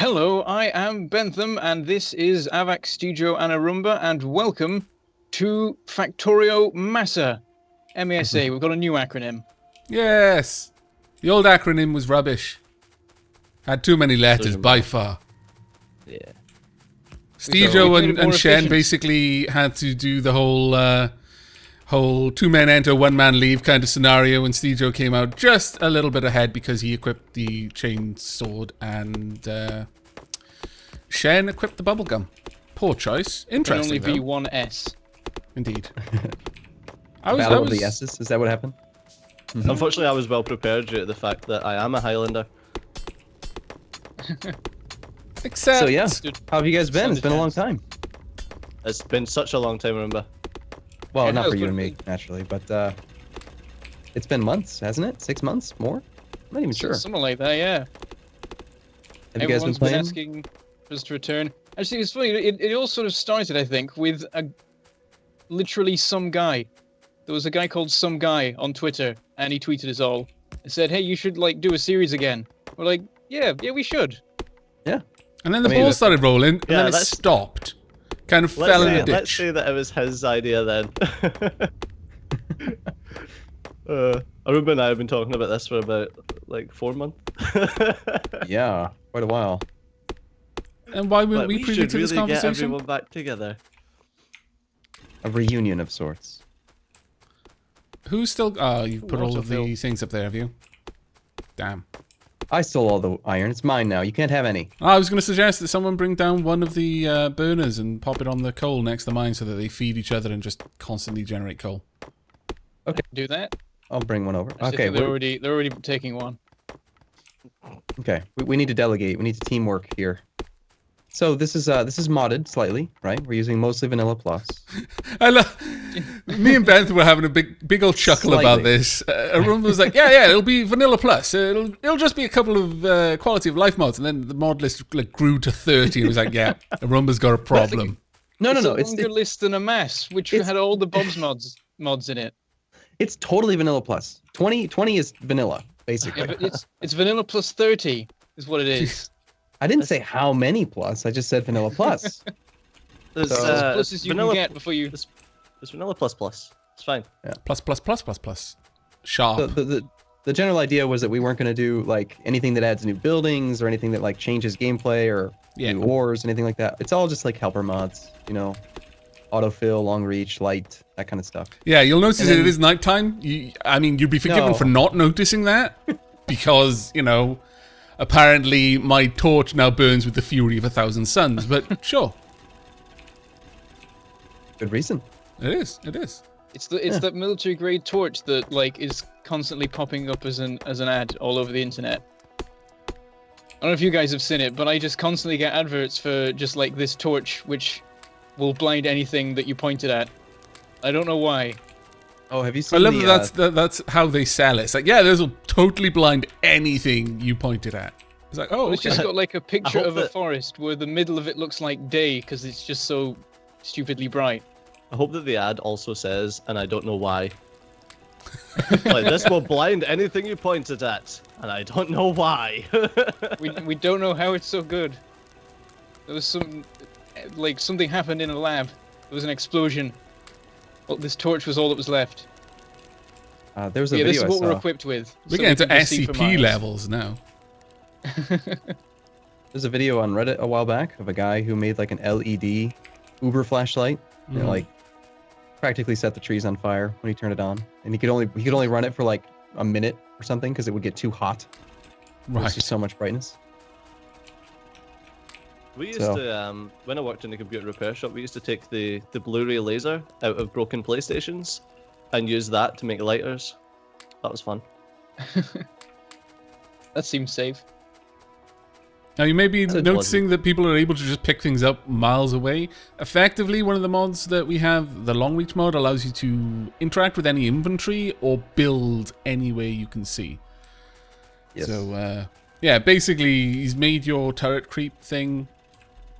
Hello, I am Bentham, and this is Aavak, Studio and Arumba, and welcome to Factorio MASA. MASA, we've got a new acronym. Yes! The old acronym was rubbish. Had too many letters by far. Yeah. Stejo and Shen efficient. basically had to do the whole 2 men enter, 1 man leave kind of scenario, and Stejo came out just a little bit ahead because he equipped the chain sword and Shen equipped the bubblegum. Poor choice. Interesting. Can only be one S. Indeed. Battle of the S's, is that what happened? Unfortunately, I was well prepared due to the fact that I am a Highlander. Except... So yeah, how have you guys been? It's been a long time. It's been such a long time, remember? Well, Yeah, not it for has you and been- me, naturally, but it's been months, hasn't it? 6 months? More? I'm not even sure. Something like that, yeah. Have you guys been Everyone's playing? asking for us to return. Actually, it's funny, it all sort of started, I think, with literally some guy. There was a guy called Some Guy on Twitter, and he tweeted us all and said, hey, you should, like, do a series again. We're like, yeah, we should. Yeah. And then the I mean, ball started rolling, and Yeah, then it that's- stopped. Kind of fell in the ditch. Let's say that it was his idea then. Aruba and I have been talking about this for about, like, 4 months. Yeah, quite a while. And why But weren't we we privy should to this really get conversation? everyone back together. A reunion of sorts. Who's still... Oh, you've put all of the Autofill. things up there, have you? Damn. I stole all the iron. It's mine now. You can't have any. I was going to suggest that someone bring down one of the burners and pop it on the coal next to mine so that they feed each other and just constantly generate coal. Do that. I'll bring one over. Actually, I Okay, think they're already taking one. okay. We need to delegate. We need to teamwork here. So this is modded slightly, right? We're using mostly Vanilla Plus. I love... Me and Beth were having a big old chuckle about Slightly. this. Arun was like, yeah, it'll be Vanilla Plus. It'll just be a couple of quality of life mods. And then the mod list like grew to 30. And it was like, yeah, Arumba's got a problem. No. It's a It's longer list than a mass, which it's- had all the Bob's mods in it. it's totally Vanilla Plus. 20 is vanilla, basically. Yeah, but it's vanilla plus 30 is what it is. I didn't say how many plus. I just said Vanilla Plus. There's So- As close as you vanilla, can get before you. There's vanilla plus plus. It's fine. Plus. Sharp. The general idea was that we weren't going to do like anything that adds new buildings or anything that like changes gameplay or Yeah. new ores, anything like that. It's all just like helper mods, you know, autofill, long reach, light, that kind of stuff. Yeah, you'll notice And that then- it is nighttime. You'd be forgiven No. for not noticing that because, apparently my torch now burns with the fury of 1,000 suns. But sure, Good reason. it is. It's that military grade torch that like is constantly popping up as an ad all over the internet. I don't know if you guys have seen it, but I just constantly get adverts for just like this torch, which will blind anything that you pointed at. I don't know why. Oh, have you I seen love the, that that's how they sell it. It's like, yeah, this will totally blind anything you pointed at. It's like, oh, It's okay. just got like a picture hope of a that- forest where the middle of it looks like day because it's just so stupidly bright. I hope that the ad also says, and I don't know why. Like, this will blind anything you pointed at, and I don't know why. We don't know how it's so good. There was something happened in a lab. There was an explosion. Well, this torch was all that was left. there was a Yeah, this video is what I we're saw. equipped with. We're so getting we to can just see for SCP miles. levels now. There's a video on Reddit a while back of a guy who made like an LED Uber flashlight. You know, like practically set the trees on fire when he turned it on, and he could only run it for like a minute or something because it would get too hot. There's Right. just so much brightness. We used So- to, when I worked in a computer repair shop, we used to take the Blu-ray laser out of broken PlayStations and use that to make lighters. That was fun. That seems safe. Now, you may be It noticing that people are able to just pick things up miles away. Effectively, one of the mods that we have, the long reach mod, allows you to interact with any inventory or build any way you can see. Yes. So, yeah, basically, he's made your turret creep thing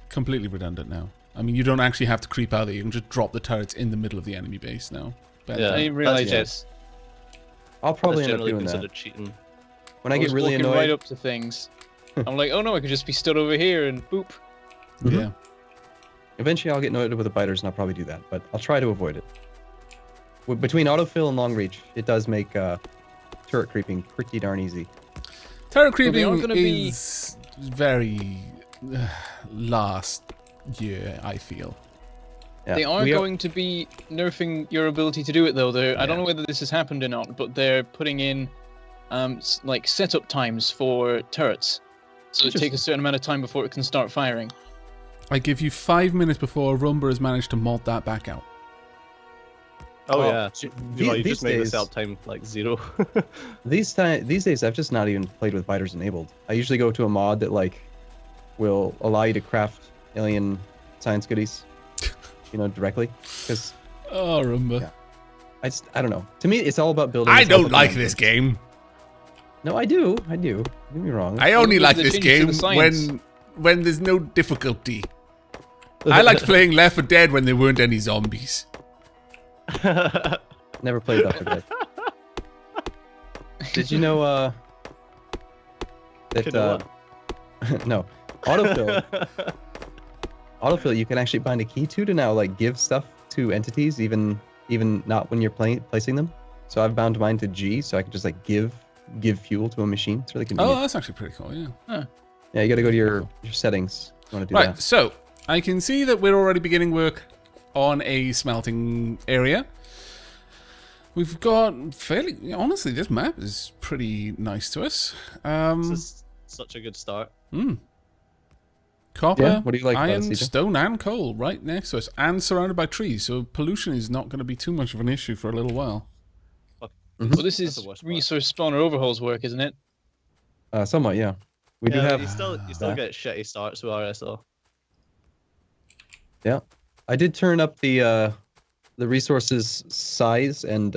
completely redundant now. I mean, you don't actually have to creep out there. You can just drop the turrets in the middle of the enemy base now. But, Yeah. I didn't realize that's this. I'll probably That's end up generally doing considered that cheating. when I get was really walking annoyed. right up to things. I'm like, oh no, I could just be stood over here and boop. Yeah. Eventually, I'll get noted with the biters, and I'll probably do that, but I'll try to avoid it. Between autofill and long reach, it does make turret creeping pretty darn easy. Turret they creeping are gonna be- is very last year, I feel. Yeah, They are we going to be nerfing your ability to do it though. I don't know whether this has happened or not, but they're putting in like setup times for turrets, so it takes a certain amount of time before it can start firing. I give you 5 minutes before a Rumba has managed to mod that back out. Oh Well, yeah, you these just make the days- setup time like 0. These days, I've just not even played with biters enabled. I usually go to a mod that like will allow you to craft alien science goodies, directly. Because Oh, Rumba. Yeah. I don't know. To me, it's all about building. I yourself don't up like in this numbers. game. No, I do. Don't get me wrong. I only Well, like the this changes to game the science. when there's no difficulty. I liked playing Left 4 Dead when there weren't any zombies. Never played that for that. Did you know You know that no, autofill you can actually bind a key to now like give stuff to entities even not when you're placing them. So I've bound mine to G so I can just like give fuel to a machine. It's really Oh, convenient. that's actually pretty cool, yeah. Yeah, you got to go to your settings. You want to do Right, that. so I can see that we're already beginning work on a smelting area. We've got honestly, this map is pretty nice to us. This is such a good start. Copper, Yeah, what do you like about iron, it, CJ? stone, and coal right next to us, and surrounded by trees. So pollution is not going to be too much of an issue for a little while. Well, this That's is the worst part. resource spawner overhauls work, isn't it? Somewhat, yeah. We do Yeah, have. you still that. get shitty starts with RSO. Yeah, I did turn up the resources size and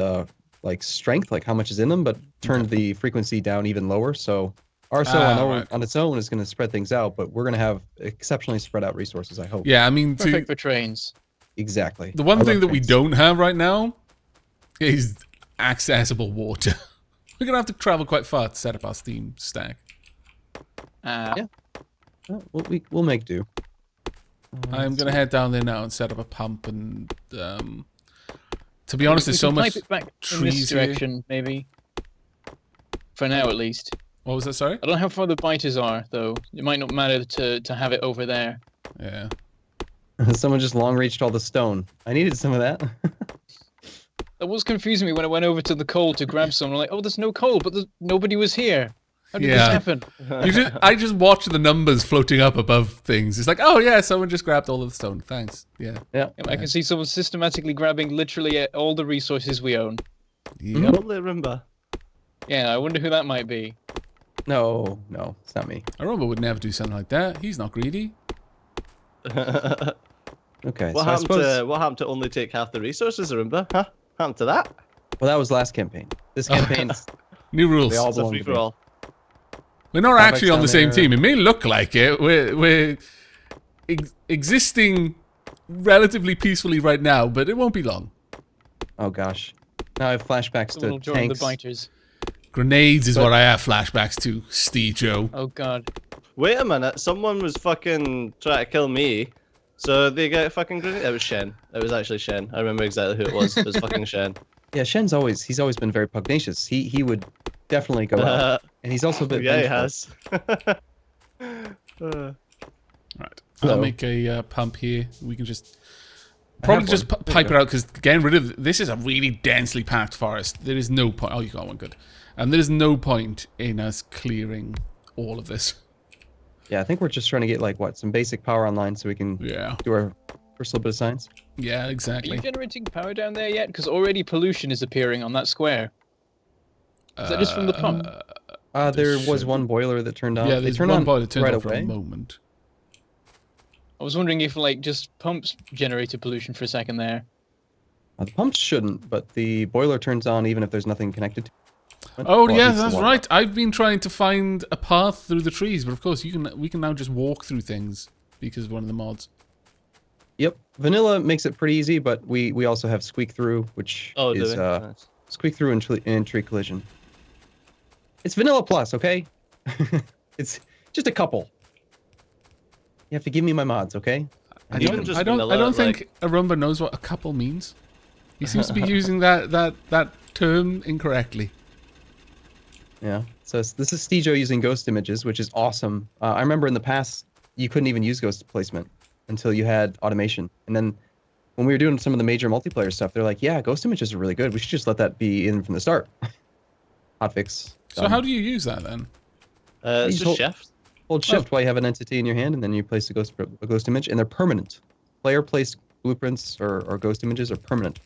like strength, like how much is in them, but turned the frequency down even lower. So RSO I know right. on its own is going to spread things out, but we're going to have exceptionally spread out resources. I hope. Yeah, I mean, Perfect for trains. Exactly. the one I thing love that we trains. don't have right now is accessible water. We're going to have to travel quite far to set up our steam stack. Yeah. We'll make do. I'm going to head down there now and set up a pump. And to be honest, We there's so can much pipe it back in trees this here. direction, maybe. For now, at least. What was that, sorry? I don't know how far the biters are, though. It might not matter to have it over there. Yeah. Someone just long reached all the stone. I needed some of that. That was confusing me when I went over to the coal to grab some. I'm like, oh, there's no coal, but nobody was here. How did this Yeah. happen? I just watch the numbers floating up above things. It's like, oh yeah, someone just grabbed all of the stone. Thanks. Yeah. Yeah. I can see someone systematically grabbing literally all the resources we own. Yep. Probably Roomba. Yeah, I wonder who that might be. No, it's not me. A robot would never do something like that. He's not greedy. Okay. What so I suppose. happened to only take half the resources, Roomba? Huh? Happened to that? Well, that was last campaign. This campaign, New rules. they all It's a belong free to for me. all. We're not Aavak's actually on down the same there. team. It may look like it. We're existing relatively peacefully right now, but it won't be long. Oh gosh. Now I have flashbacks Someone will to join tanks. the biters. Grenades is what I have flashbacks to, Steve Joe. Oh god. Wait a minute, someone was fucking trying to kill me, so they get a fucking grenade. It was Shen. It was actually Shen. I remember exactly who it was. It was fucking Shen. Yeah, Shen's he's always been very pugnacious. He would definitely go out. And he's also a bit Yeah, he vengeful. has. Right. Hello. I'll make a pump here. We can just probably have just one. There you pipe it go. out because getting rid of this is a really densely packed forest. There is no point. Oh, you got one, good. And there is no point in us clearing all of this. Yeah, I think we're just trying to get like some basic power online so we can Yeah. do our first little bit of science. Yeah, Are exactly. you generating power down there yet? Because already pollution is appearing on that square. Is that just from the pump? There was should one boiler that turned on. Yeah, they there's turned one on boiler turned right on for a away. moment. I was wondering if like just pumps generated pollution for a second there. The pumps shouldn't, but the boiler turns on even if there's nothing connected to it. Oh Well, it yeah, needs to that's warm right. up. I've been trying to find a path through the trees, but of course we can now just walk through things because of one of the mods. Yep. Vanilla makes it pretty easy, but we also have squeak through, which Oh, do is we? Nice. squeak through and tree collision. It's vanilla plus, okay? it's Just a couple. You have to give me my mods, okay? I Even don't, just I don't, I vanilla, don't like- think Arumba knows what a couple means. He seems to be using that term incorrectly. Yeah. So this is Stejo using ghost images, which is awesome. I remember in the past you couldn't even use ghost placement until you had automation, and then when we were doing some of the major multiplayer stuff, they're like, "Yeah, ghost images are really good. We should just let that be in from the start." Hotfix. So how do you use that then? It's You just hold- shift. Hold shift while you have an entity in your hand, and then you place a ghost image, and they're permanent. Player placed blueprints or ghost images are permanent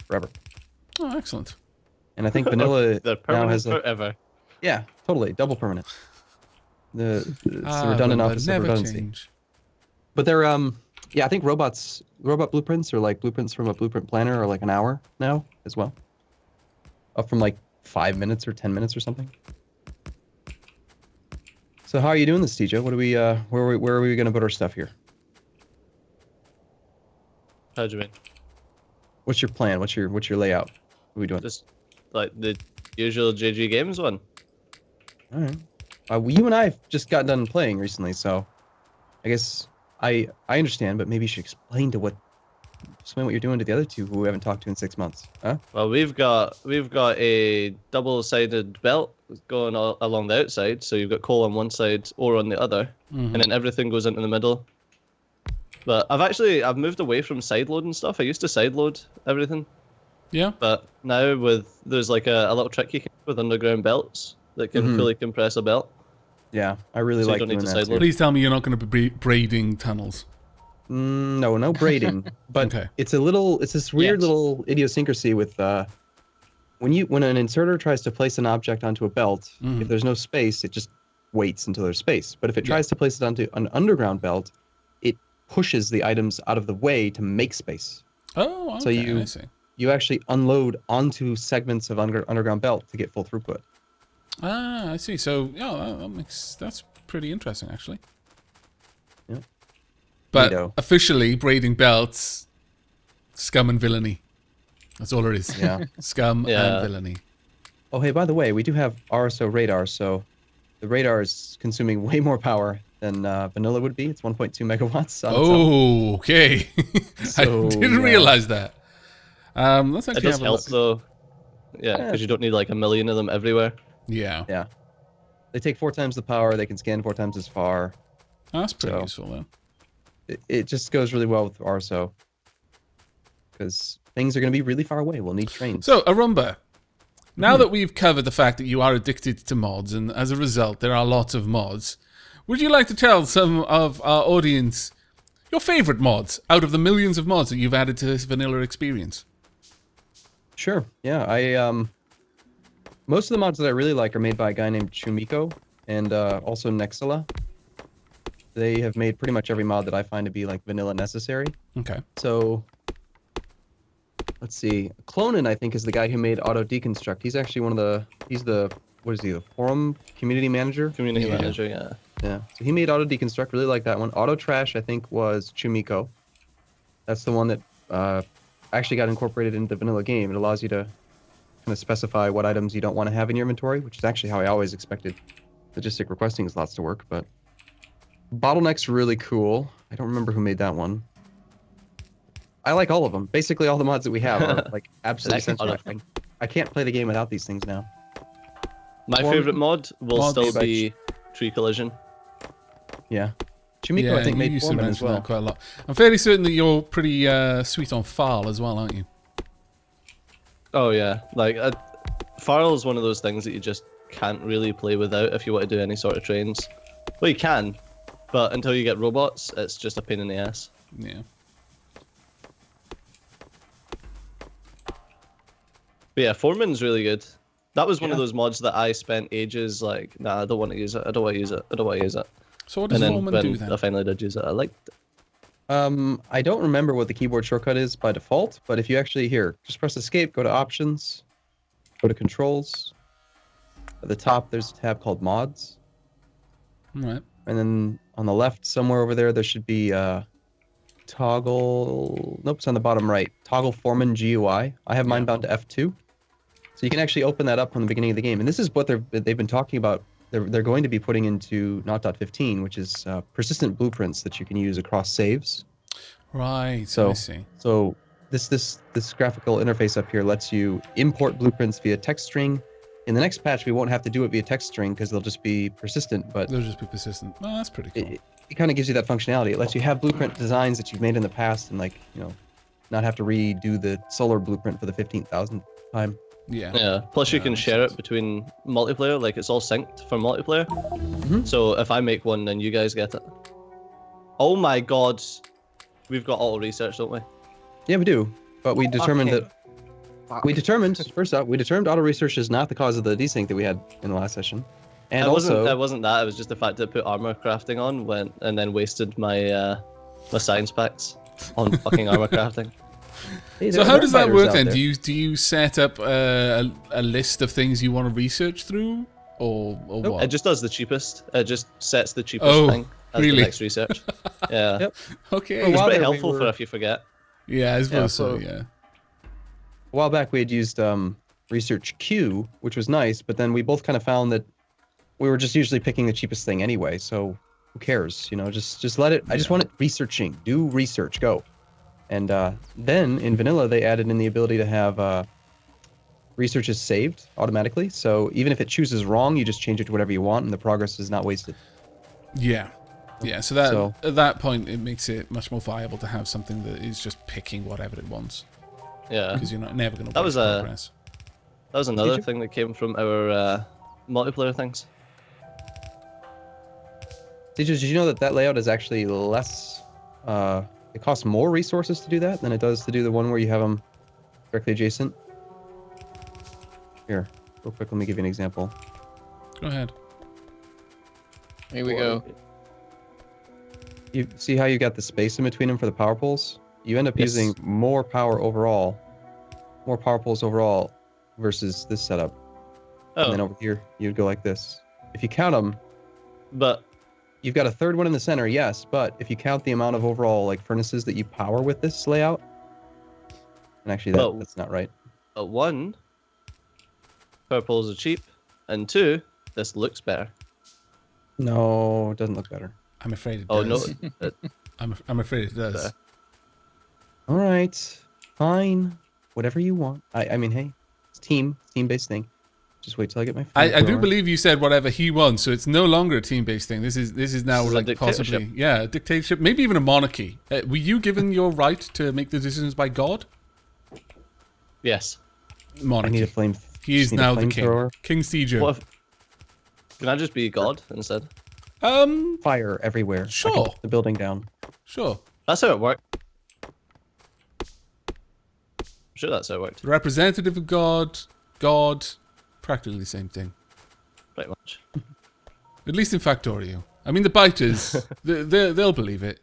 forever. Oh, excellent. And I think vanilla They're now permanent has like, forever. yeah, totally double permanent. It's the Ah, redundant Arumba, office of never redundancy. change. But they're yeah, I think robot blueprints are like blueprints from a blueprint planner are like an hour now as well. Up from like 5 minutes or 10 minutes or something. So how are you doing this, Stejo? What do we where are we gonna put our stuff here? How do you mean? What's your plan? What's your layout? What are we doing? Just like the usual JG Games one. All right. You and I have just got done playing recently, so I guess I understand, but maybe you should explain what you're doing to the other two who we haven't talked to in 6 months. Huh? Well, we've got a double-sided belt going along the outside, so you've got coal on one side, ore on the other, and then everything goes into the middle. But I've moved away from side loading stuff. I used to side load everything, Yeah. but now there's like a little trick you can do with underground belts that can fully compress a belt. Yeah, I really So you like don't need doing to that. side too. load. Please tell me you're not going to be braiding tunnels. No braiding, but Okay. it's this weird Yes. little idiosyncrasy with when an inserter tries to place an object onto a belt, if there's no space, it just waits until there's space. But if it tries to place it onto an underground belt, it pushes the items out of the way to make space. Oh, okay. So I see. you actually unload onto segments of underground belt to get full throughput. Ah, I see. So, yeah, that's pretty interesting, actually. Yeah. But Neato. officially, braiding belts, scum and villainy. That's all it is. Yeah. Scum Yeah. and villainy. Oh, hey, by the way, we do have RSO radar, so the radar is consuming way more power than vanilla would be. It's 1.2 megawatts. On its own. Oh, okay. So, I didn't yeah. realize that. Let's It actually does have a help look. though. Yeah, because you don't need like a million of them everywhere. Yeah. Yeah. They take 4 times the power. They can scan 4 times as far. That's pretty So- useful, though. It just goes really well with RSO. Because things are going to be really far away. We'll need trains. So, Arumba, now that we've covered the fact that you are addicted to mods, and as a result, there are lots of mods, would you like to tell some of our audience your favorite mods out of the millions of mods that you've added to this vanilla experience? Sure. Yeah. Most of the mods that I really like are made by a guy named Chumiko and also Nexala. They have made pretty much every mod that I find to be like vanilla necessary. Okay. So let's see. Clonin, I think, is the guy who made Auto Deconstruct. He's actually what is he, the forum community manager? Community Yeah. manager, yeah. Yeah. So he made Auto Deconstruct, really like that one. Auto Trash, I think, was Chumiko. That's the one that actually got incorporated into the vanilla game. It allows you to kind of specify what items you don't want to have in your inventory, which is actually how I always expected logistic requesting slots to work. But Bottleneck's really cool. I don't remember who made that one. I like all of them. Basically, all the mods that we have are like absolutely Like all essential. of I can't play the game without these things now. My Well, favorite mod will mods still by be Tree Collision. Yeah. Chumiko, yeah, I think, you made used to Foreman as mention well. that quite a lot. I'm fairly certain that you're pretty sweet on Farl as well, aren't you? Oh yeah, like Farl is one of those things that you just can't really play without if you want to do any sort of trains. Well, you can, but until you get robots, it's just a pain in the ass. Yeah. But yeah, Foreman's really good. That was one of Yeah. those mods that I spent ages like, nah, I don't want to use it. I don't want to use it. I don't want to use it. So what does And then Foreman when do then? I finally did use it, I liked it. I don't remember what the keyboard shortcut is by default, but if you actually just press escape, go to options, go to controls. At the top, there's a tab called mods. Right. And then on the left, somewhere over there, there should be toggle. Nope, it's on the bottom right. Toggle Foreman GUI. I have mine bound to F2. So you can actually open that up from the beginning of the game. And this is what they've been talking about they're going to be putting into 0.15, which is persistent blueprints that you can use across saves. Right. So I see. So this graphical interface up here lets you import blueprints via text string. In the next patch, we won't have to do it via text string because they'll just be persistent. But They'll just be persistent. Well, that's pretty cool. it kind of gives you that functionality. It lets you have blueprint designs that you've made in the past and not have to redo the solar blueprint for the 15,000th time. Yeah. Yeah. Plus, you Yeah, can makes share sense. it between multiplayer. Like it's all synced for multiplayer. Mhm. So if I make one, then you guys get it. Oh my God, we've got auto research, don't we? Yeah, we do. But we determined Okay. that we determined auto research is not the cause of the desync that we had in the last session. And It also, wasn't that. It was just the fact that I put armor crafting on and then wasted my my science packs on fucking armor crafting. hey, So there how are does that fighters work out then? there. Do you set up a list of things you want to research through, or Nope. what? It just does the cheapest. It just sets the cheapest Oh, thing as really? the next research. Yeah. Yep. Okay. For a It's while pretty there, we helpful for were- if you forget. Yeah, I suppose so. so- Yeah. A while back, we had used Research Q, which was nice, but then we both kind of found that we were just usually picking the cheapest thing anyway. So who cares? Just let it. I just want it researching. Do research. Go. And then in vanilla, they added in the ability to have research is saved automatically. So even if it chooses wrong, you just change it to whatever you want, and the progress is not wasted. Yeah. Yeah. So that So- at that point, it makes it much more viable to have something that is just picking whatever it wants, Yeah. because you're never going to That was a- progress. That was another you- thing that came from our multiplayer things. Did you know that layout is actually less? It costs more resources to do that than it does to do the one where you have them directly adjacent. Here, real quick, let me give you an example. Go ahead. Here we go. You see how you got the space in between them for the power poles? You end up Yes. using more power poles overall versus this setup. Oh, And then over here, you'd go like this. If you count them, but you've got a third one in the center, yes, but if you count the amount of overall furnaces that you power with this layout, and actually Well- that's not right. one, purples are cheap, and two, this looks better. No, it doesn't look better. I'm afraid it Oh no, does. I'm afraid it does. Fair. All right, fine, whatever you want. I mean, hey, it's team-based thing. Just wait till I get my. I do flamethrower. believe you said whatever he wants, so it's no longer a team-based thing. This is now This is a like possibly dictatorship. a dictatorship, maybe even a monarchy. Were you given your right to make the decisions by God? yes. I Monarchy. need a flame. He is just need a now the king. flamethrower. King Stejo. What if? Can I just be God instead? Fire everywhere. I can Sure. put the building down. Sure. That's how it worked. I'm sure that's how it worked. Representative of God, practically the same thing. Pretty much. At least in Factorio. I mean, the biters, they'll believe it.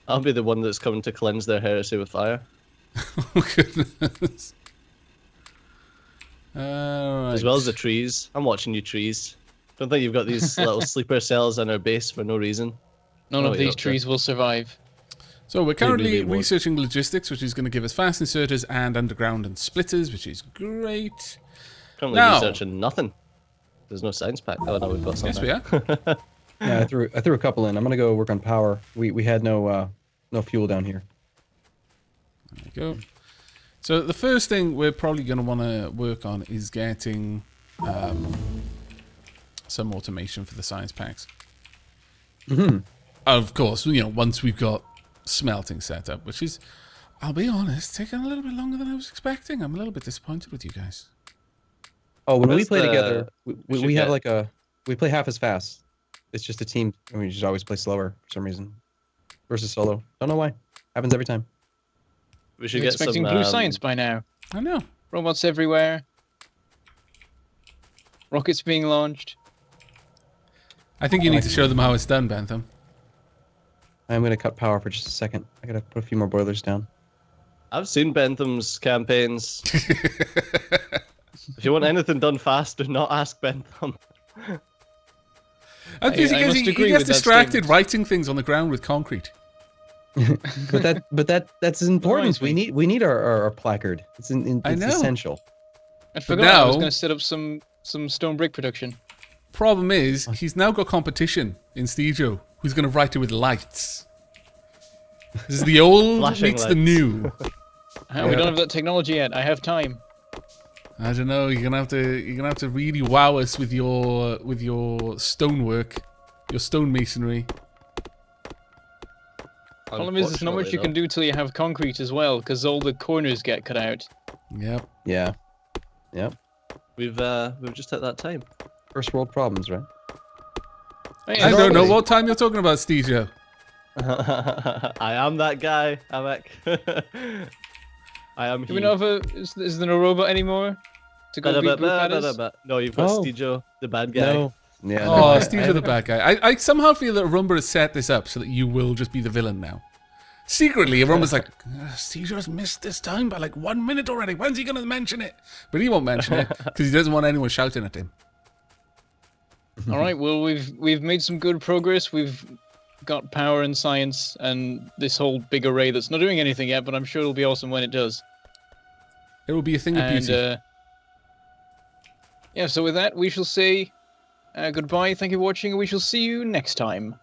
I'll be the one that's coming to cleanse their heresy with fire. Oh, goodness. Alright. As well as the trees. I'm watching you, trees. Don't think you've got these little sleeper cells in our base for no reason. None Oh, of yeah, these okay. trees will survive. So we're currently really won't. researching logistics, which is going to give us fast inserters and underground and splitters, which is great. Currently Now- researching nothing. There's no science pack. Oh no, we've got some. Yes, we there. are. Yeah, I threw a couple in. I'm gonna go work on power. We had no fuel down here. There you go. So the first thing we're probably going to want to work on is getting some automation for the science packs. Mhm. Of course, once we've got smelting set up, which is, I'll be honest, taking a little bit longer than I was expecting. I'm a little bit disappointed with you guys. Oh, when we Where's play the- together, we we should have get- we play half as fast. It's just a team, and we just always play slower for some reason. Versus solo. Don't know why. Happens every time. We should I'm get expecting some blue science by now. I know. Robots everywhere. Rockets being launched. I think you need to show them how it's done, Bentham. I'm gonna cut power for just a second. I gotta put a few more boilers down. I've seen Bentham's campaigns. If you want anything done fast, do not ask Bentham. I'm busy I because must he agree gets with that distracted statement. writing things on the ground with concrete. But that's important. Reminds me. We need our placard. It's I it's know. essential. I forgot I was now- going to set up some stone brick production. Problem is, he's now got competition in Stejo, who's going to write it with lights. This is the old Flashing meets the lights. new. We don't have that technology yet. I have time. I don't know. You're gonna have to really wow us with your stonework, your stonemasonry. Problem is, there's not much you can do till you have concrete as well, because all the corners get cut out. Yep. Yeah. Yep. We've just hit that time. First world problems, right? Oh, yeah, I don't know Normally- what time you're talking about, Stejo. I am that guy, Aavak. I am Do he. we not have is there no robot anymore to go beat group ladders? No, you've got Oh. Stejo, the bad guy. No. Yeah. Oh, no, Steve's the bad guy. I somehow feel that Rumba has set this up so that you will just be the villain now. Secretly, Rumba's like, Steve's missed this time by like 1 minute already. When's he going to mention it? But he won't mention it because he doesn't want anyone shouting at him. All right. Well, we've made some good progress. We've got power and science and this whole big array that's not doing anything yet, but I'm sure it'll be awesome when it does. It will be a thing of And beauty. yeah. So with that, we shall say goodbye. Thank you for watching, and we shall see you next time.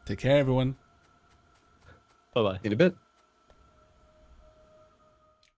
Take care, everyone. Bye bye. In a bit.